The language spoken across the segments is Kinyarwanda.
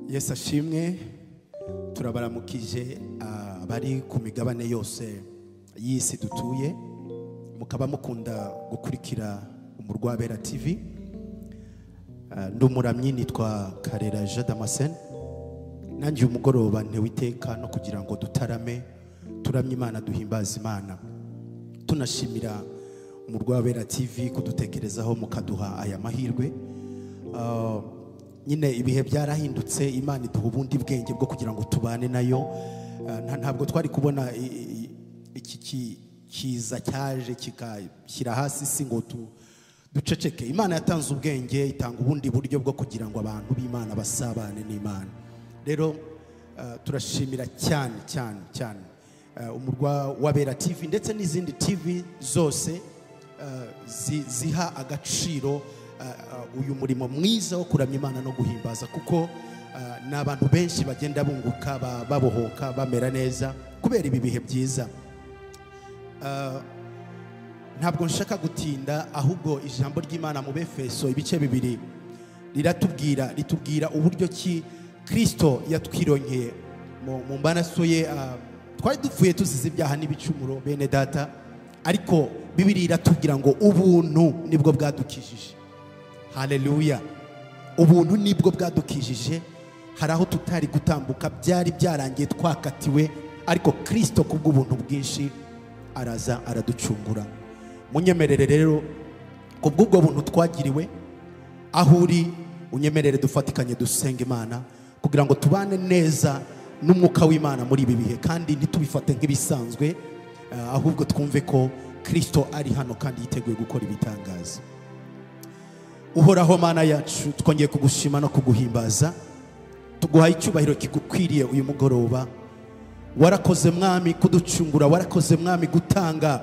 Yesu ashimwe. Turabaramukije abari ku migabane yose y'isi dutuye, mukaba mukunda gukurikira Umurwabera TV. Ndumuramyi nitwa Karera Jean Damascene. Nanjye umugoroba ntewiteka no kugira ngo dutarame turamye Imana, duhimbaza Imana, tunashimira Umurwabera TV kudutekerezaho mukaduha aya mahirwe. Nyine ibihe byarahindutse, Imana iduha ubundi bwenge bwo kugira ngo tubane nayo. Ntabwo twari kubona iki kiza cyaje kikashyira hasi si ngo duceceke. Imana yatanze ubwenge, itanga ubundi buryo bwo kugira ngo abantu b'Imana basabane n'Imana. Rero turashimira cyane cyane cyane Umurwabera TV ndetse n'izindi TV zose ziha agaciro uyu murimo mwiza wo kuramya Imana no guhimbaza, kuko n'abantu benshi bagenda bunguka, babohoka, bamera neza kubera ibi bihe byiza. Ntabwo nshaka gutinda, ahubwo ijambo ry'Imana mu Befeso ibice 2 ritubwira uburyo ki Kristo yatwironkeye mu maraso ye. Twari dupfuye tuzize ibyaha n'ibicumuro bene data, ariko Bibiliya iratubwira ngo ubuntu nibwo bwadukijije. Haleluya. Ubuntu nibwo bwadukijije. Hari aho tutari gutambuka, byari byarangiye, twakatiwe, ariko Kristo kubw'ubuntu bwinshi araza araducungura. Munyemerere rero kubw'ubwo buntu twagiriwe, aho uri unyemerere dufatikanye dusenga Imana kugira ngo tubane neza n'umwuka w'Imana muri ibi bihe, kandi ntitubifate nk'ibisanzwe, ahubwo twumve ko Kristo ari hano kandi yiteguye gukora ibitangaza. Uhoraho Mana yacu, twongeye kugushima no kuguhimbaza, tuguhaye icyubahiro kigukwiriye uyu mugoroba. Warakoze Mwami kuducungura, warakoze Mwami gutanga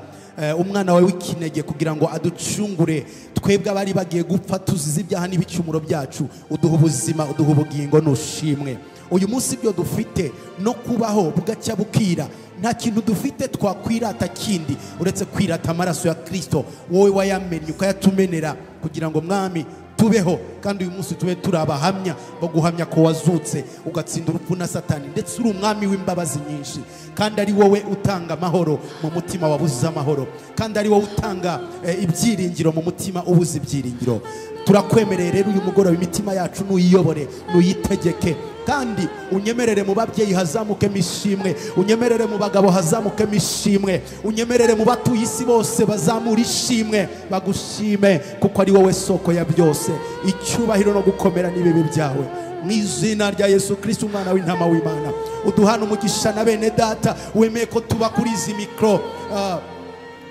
umwana wawe w'ikinege kugira ngo aducungure twebwe abari bagiye gupfa tuzize ibyaha n'ibicumuro byacu. Uduha ubuzima, uduha ubugingo, nushimwe. Uyu munsi ibyo dufite no kubaho bugacya bukira, nta kintu dufite twakwirata kindi uretse kwirata amaraso ya Kristo, wowe wayamenye ukayatumenera kugira ngo Mwami tubeho, kandi uyu munsi tube turi abahamya bo guhamya ko wazutse ugatsinda urupfu na Satani, ndetse uri umwami w'imbabazi nyinshi, kandi ari wowe utanga amahoro mu mutima wabuze amahoro, kandi ari wowe utanga ibyiringiro mu mutima ubuze ibyiringiro. Turakwemereye rero uyu mugoroba imitima yacu nuyiyobore, nuyitegeke, kandi unyemerere mu babyeyi hazamuke mishimwe, unyemerere mu bagabo hazamuke mishimwe, unyemerere mu batuye isi bose bazamura ishimwe, bagushime kuko ari wowe soko ya byose. Icyubahiro no gukomera n'ibibi byawe mu izina rya Yesu Kristo, umwana w'intama w'Imana. Uduhana umugisha na bene data, wemeye ko tuba kuri izi mikro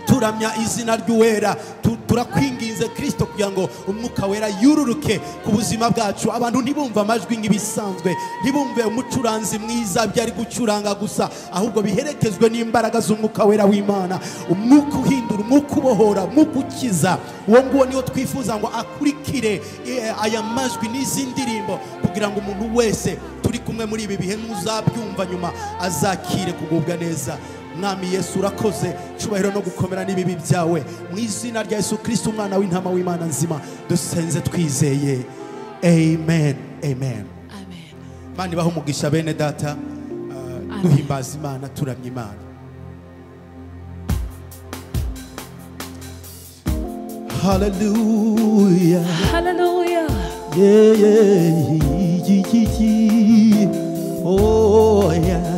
turamya izina ry'uwera. Turakwinginze Kristo kugira ngo umwuka wera yururuke ku buzima bwacu, abantu ntibumve amajwi nk'ibisanzwe, ntibumve umucuranzi mwiza byari gucuranga gusa, ahubwo biherekezwe n'imbaraga z'umwuka wera w'Imana, umwuka uhindura, umwuka ubohora, umwuka ukiza. Uwo nguwo niwo twifuza ngo akurikire aya majwi n'izi ndirimbo, kugira ngo umuntu wese turi kumwe muri ibi bihe n'uzabyumva nyuma azakire kugubwa neza. Mwami Yesu urakoze, cyubahiro no gukomera n'ibibi byawe mu izina rya Yesu Kristo, umwana w'intama w'Imana nzima, dusenze twizeye. Amen, amen, amen. Mani baho umugisha bene data, duhimbaza Imana, turamya Imana. Hallelujah, Hallelujah. yeah, yeah. Oh yeah.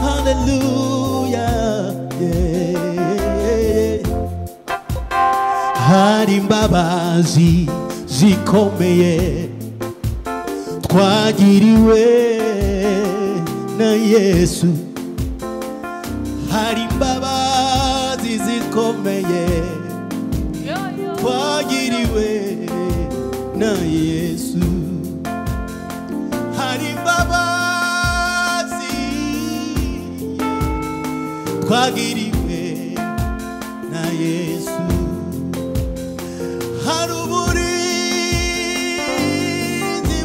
Hallelujah, yeah. Hari imbabazi zikomeye twagiriwe na Yesu, hari imbabazi zikomeye twagiriwe na Yesu, hari imbabazi twagiriwe na Yesu, hari uburinzi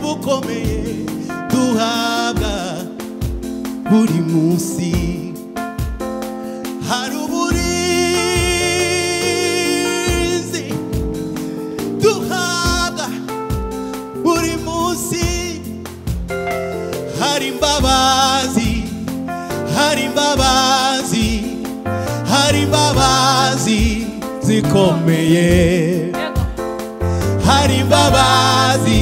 bukomeye duhabwa buri munsi, hari uburinzi duhabwa zikomeye hari imbabazi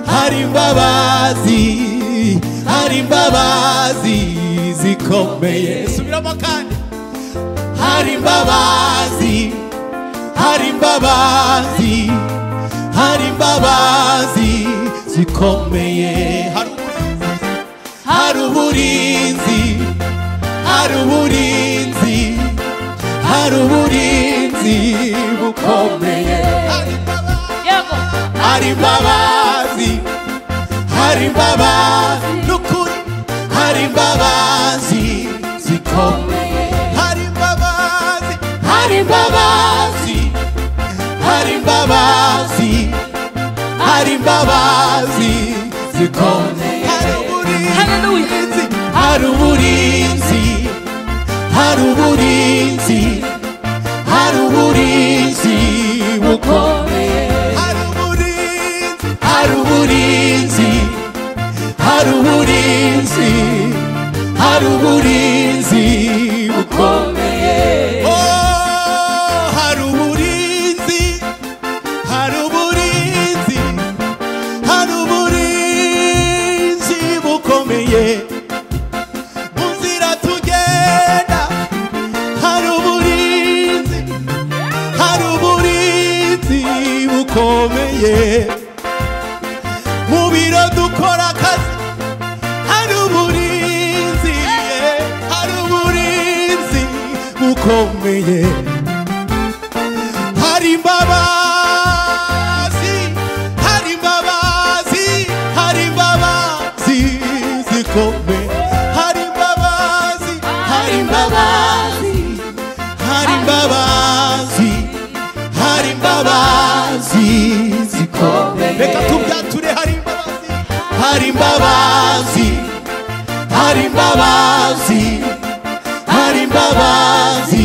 hari imbabazi hari imbabazi zikomeye subiramo kandi hari imbabazi hari imbabazi hari imbabazi zikomeye hari uburinzi hari uburinzi hari uburinzi bukomeye hari imbabazi hari imbabazi n'ukuri hari imbabazi zikomeye hari imbabazi hari imbabazi hari imbabazi hari imbabazi zikomeye hari uburinzi hari uburinzi hari uburinzi bukomeye hari uburinzi hari uburinzi hari uburinzi bukomeye hari uburinzi hari uburinzi hari uburinzi bukomeye mu nzira tugenda hari uburinzi bukomeye mu biro dukora akazi hari uburinzi bukomeye hari imbabazi hari imbabazi hari imbabazi zikomeye hari imbabazi hari imbabazi hari imbabazi hari imbabazi zikomeye reka tubyature hari imbabazi hari imbabazi hari imbabazi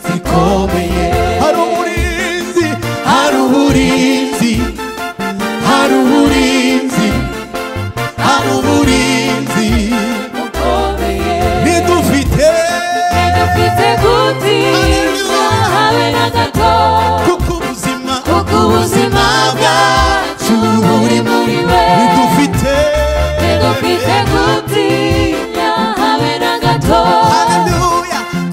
zikomeye hari uburinzi hari uburinzi hari uburinzi hari uburinzi bukomeye nidufite gutinya habe na gato kuko ubuzima bwacu buri muri we nidufite gutinya habe na gato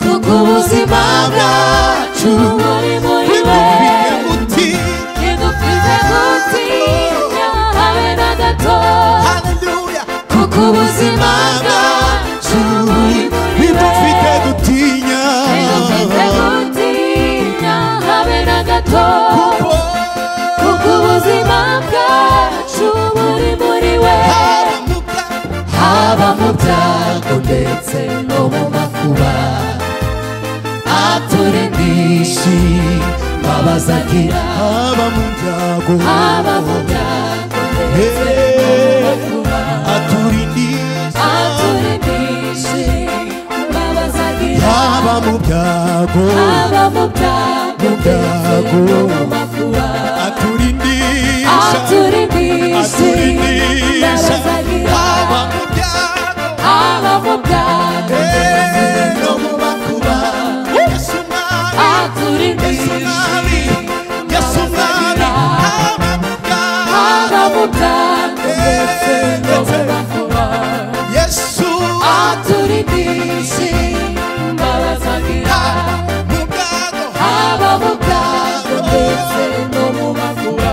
kuko ubuzima bwacu buri muri we nidufite gutinya habe na gato kuko ubuzima bwacu buri muri we nidufite gutinya habe na gato kuko ubuzima bwacu buri muri we haba mu byago ndetse no mu makuba aturindisha imbabazi agira haba mu byago ndetse no mu makuba aturindisha imbabazi agira haba mu byago ndetse no mu makuba aturindisha imbabazi agira haba mu byago ndetse no mu makuba Yesu mwami Yesu mwami haba mu byago ndetse no mu makuba Yesu aturindisha imbabazi agira haba mu byago ndetse no mu makuba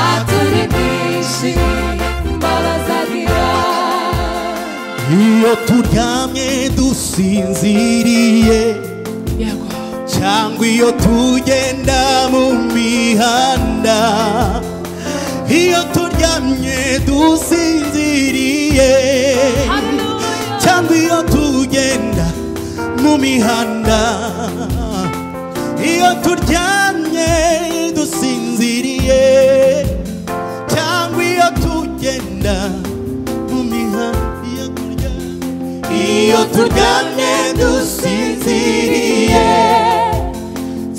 aturindisha imbabazi agira iyo turyamye dusinziriye cyangwa iyo tugenda mu mihanda iyo turyamye dusinziriye cyangwa iyo tugenda mu mihanda iyo turyamye dusinziriye cyangwa iyo tugenda mu mihanda iyo turyamye dusinziriye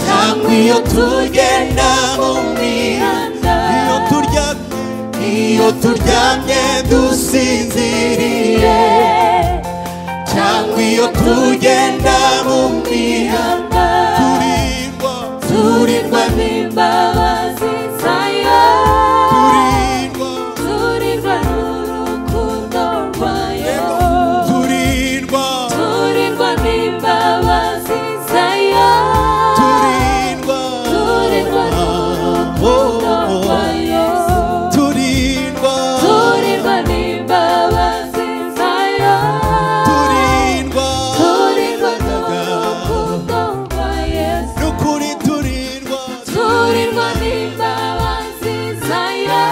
cyangwa iyo tugenda mu mihanda iyo turyamye dusinziriye cyangwa iyo tugenda mu mihanda turirwa n'imbabazi zayo, turirwa n'urukundo rwayo, turirwa n'imbabazi zayo, turirwa n'urukundo rwayo, turirwa n'imbabazi zayo, turirwa n'urukundo rwa Yesu, n'ukuri turirwa n'imbabazi zayo,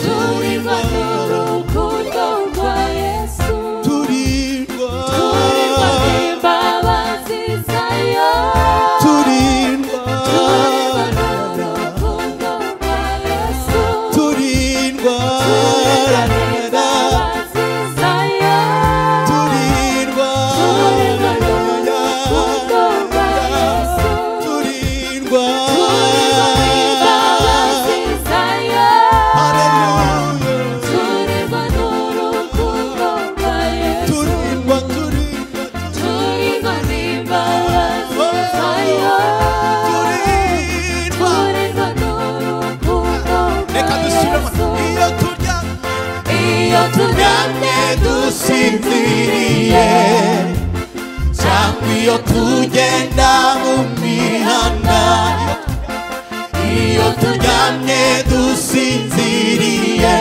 turirwa n'urukundo rwa Yesu, turirwa n'imbabazi zayo, turirwa n'urukundo rwa Yesu, turirwa n'imbabazi zayo, turirwa n'urukundo rwa Yesu, turirwa n'imbabazi zayo, turirwa n'urukundo rwa Yesu, turirwa n'imbabazi zayo, turirwa n'urukundo Reka rwa dusubiremo. Yesu. Iyo turyamye dusinziriye cyangwa iyo tugenda mu mihanda, iyo turyamye dusinziriye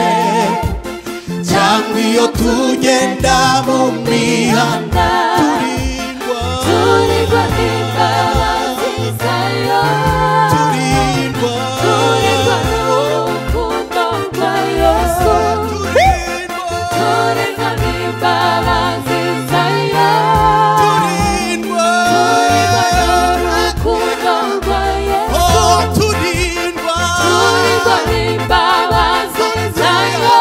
cyangwa iyo tugenda mu mihanda, Turirwa n'imbabazi zayo, turirwa n'urukundo rwa Yesu, turirwa n'imbabazi zayo, turirwa n'urukundo rwa Yesu, turirwa n'imbabazi zayo,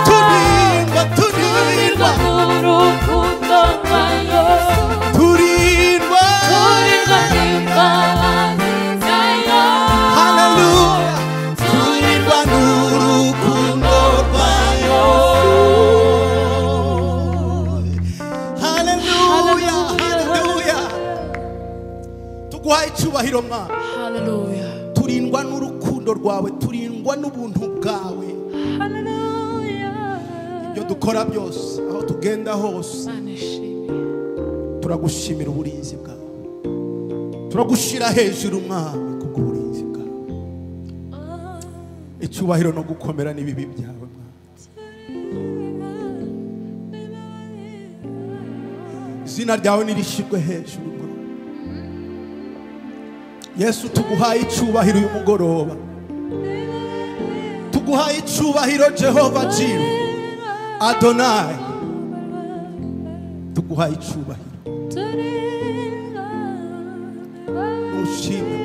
turirwa n'urukundo rwa Yesu, turirwa n'imbabazi zayo, turirwa n'urukundo rwayo. Haleluya, haleluya. Tuguhaye icyubahiro mwana, Hallelujah. turindwa n'urukundo rwawe, turindwa n'ubuntu bwawe. Hallelujah. Ibyo dukora byose, aho tugenda hose, Mana ishimwe. turagushimira uburinzi bwawe, turagushira hejuru mwami kubw'uburinzi bwawe. Icyubahiro no gukomera n'ibibi byawe mwami. Izina ryawe nirishirwe hejuru mwami. Yesu, tuguhaye icyubahiro uyu mugoroba, tuguhaye icyubahiro Jehova Jire Adonai, tuguhaye icyubahiro, ushimwe